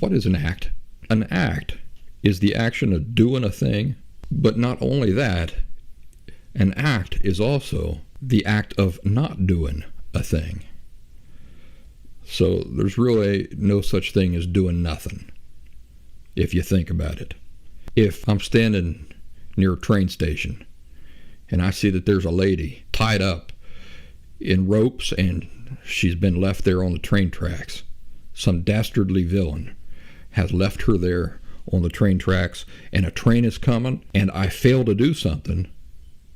What is an act? An act is the action of doing a thing, but not only that, an act is also the act of not doing a thing. So there's really no such thing as doing nothing, if you think about it. If I'm standing near a train station and I see that there's a lady tied up in ropes and she's been left there on the train tracks, some dastardly villain has left her there on the train tracks, and a train is coming and I fail to do something,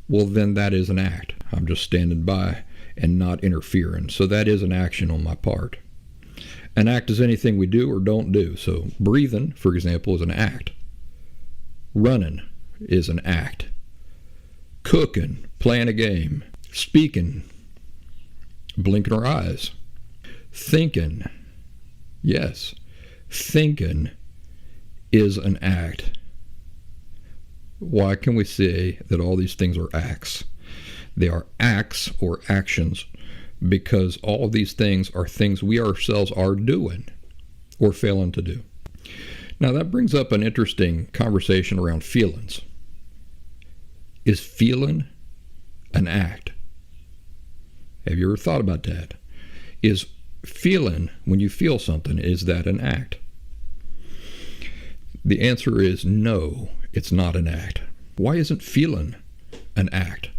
well, then that is an act. I'm just standing by and not interfering. So that is an action on my part. An act is anything we do or don't do. So breathing, for example, is an act. Running is an act. Cooking, playing a game, speaking, blinking our eyes, thinking, yes, thinking is an act. Why can we say that all these things are acts? They are acts or actions because all of these things are things we ourselves are doing or failing to do. Now that brings up an interesting conversation around feelings. Is feeling an act? Have you ever thought about that? Is feeling, when you feel something, is that an act? The answer is no, it's not an act. Why isn't feeling an act?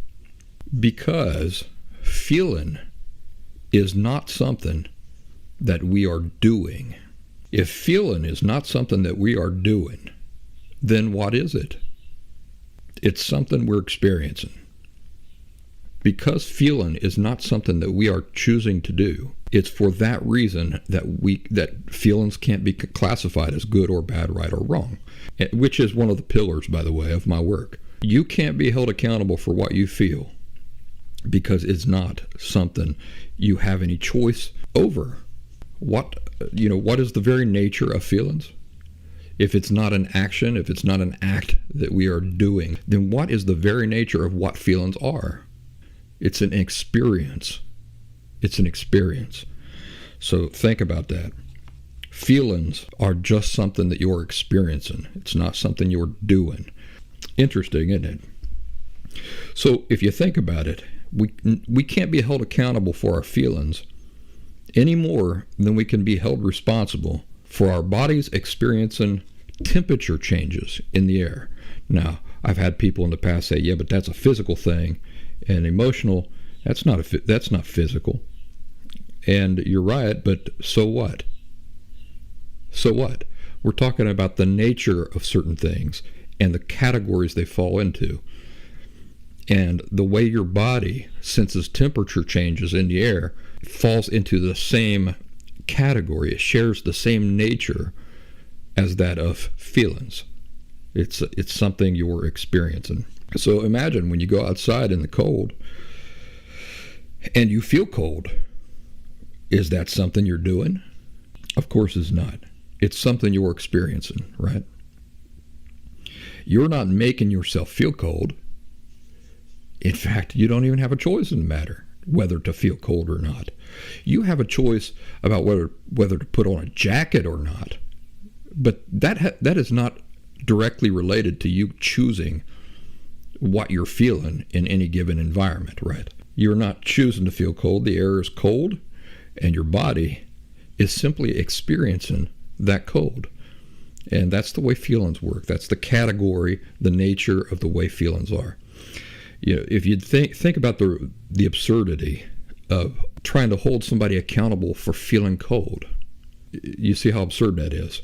Because feeling is not something that we are doing. If feeling is not something that we are doing, then what is it? It's something we're experiencing. Because feeling is not something that we are choosing to do, it's for that reason that feelings can't be classified as good or bad, right or wrong, which is one of the pillars, by the way, of my work. You can't be held accountable for what you feel because it's not something you have any choice over. What is the very nature of feelings? If it's not an action, if it's not an act that we are doing, then what is the very nature of what feelings are? It's an experience. It's an experience. So think about that. Feelings are just something that you're experiencing. It's not something you're doing. Interesting, isn't it? So if you think about it, we can't be held accountable for our feelings any more than we can be held responsible for our bodies experiencing temperature changes in the air. Now, I've had people in the past say, yeah, but that's a physical thing, and emotional, that's not physical. And you're right, but so what? So what? We're talking about the nature of certain things and the categories they fall into. And the way your body senses temperature changes in the air falls into the same category. It shares the same nature as that of feelings. It's something you're experiencing. So imagine when you go outside in the cold and you feel cold. Is that something you're doing? Of course it's not. It's something you're experiencing, right? You're not making yourself feel cold. In fact, you don't even have a choice in the matter whether to feel cold or not. You have a choice about whether to put on a jacket or not. But that is not directly related to you choosing what you're feeling in any given environment, right? You're not choosing to feel cold. The air is cold, and your body is simply experiencing that cold. And that's the way feelings work. That's the category, the nature of the way feelings are. You know, if you think about the absurdity of trying to hold somebody accountable for feeling cold, you see how absurd that is.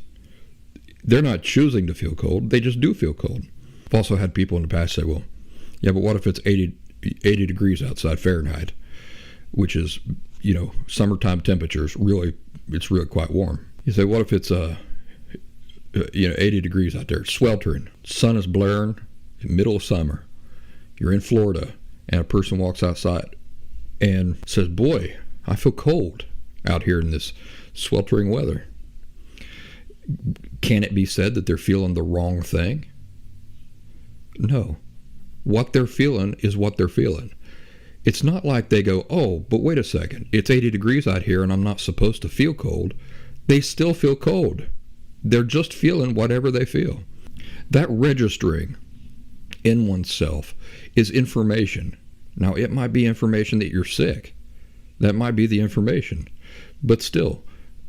They're not choosing to feel cold. They just do feel cold. I've also had people in the past say, well, yeah, but what if it's 80 degrees outside Fahrenheit, which is, summertime temperatures, it's really quite warm. You say, what if it's 80 degrees out there, it's sweltering, sun is blaring, middle of summer, you're in Florida, and a person walks outside and says, boy, I feel cold out here in this sweltering weather. Can it be said that they're feeling the wrong thing? No. What they're feeling is what they're feeling. It's not like they go, oh, but wait a second, it's 80 degrees out here and I'm not supposed to feel cold. They still feel cold. They're just feeling whatever they feel. That registering in oneself is information. Now, it might be information that you're sick. That might be the information. But still,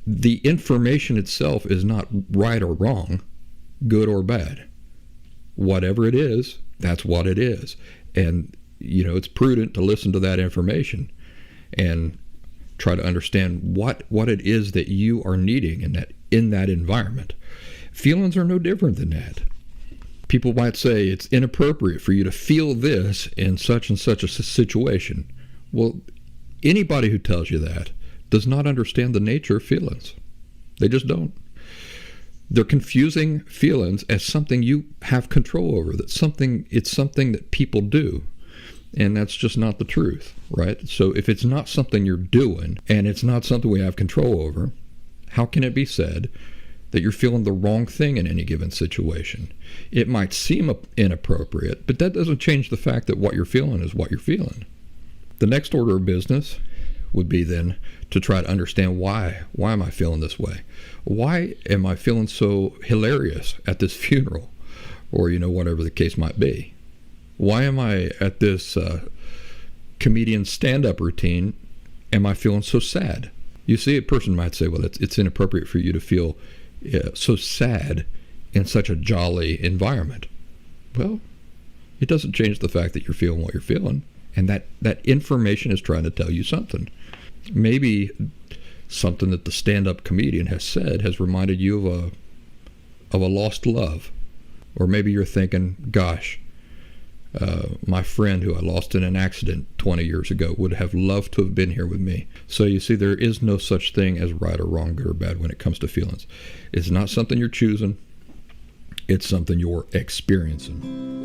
the information itself is not right or wrong, good or bad. Whatever it is, that's what it is. And, it's prudent to listen to that information and try to understand what it is that you are needing in that environment. Feelings are no different than that. People might say it's inappropriate for you to feel this in such and such a situation. Well, anybody who tells you that does not understand the nature of feelings. They just don't. They're confusing feelings as something you have control over. It's something that people do. And that's just not the truth, right? So if it's not something you're doing and it's not something we have control over, how can it be said that you're feeling the wrong thing in any given situation? It might seem inappropriate, but that doesn't change the fact that what you're feeling is what you're feeling. The next order of business would be then to try to understand why. Why am I feeling this way? Why am I feeling so hilarious at this funeral? Or, whatever the case might be. Why am I at this comedian stand-up routine? Am I feeling so sad? You see, a person might say, well, it's inappropriate for you to feel so sad in such a jolly environment. Well, it doesn't change the fact that you're feeling what you're feeling. And that information is trying to tell you something. Maybe something that the stand-up comedian has said has reminded you of a lost love. Or maybe you're thinking, gosh, my friend who I lost in an accident 20 years ago would have loved to have been here with me. So you see, there is no such thing as right or wrong, good or bad when it comes to feelings. It's not something you're choosing. It's something you're experiencing.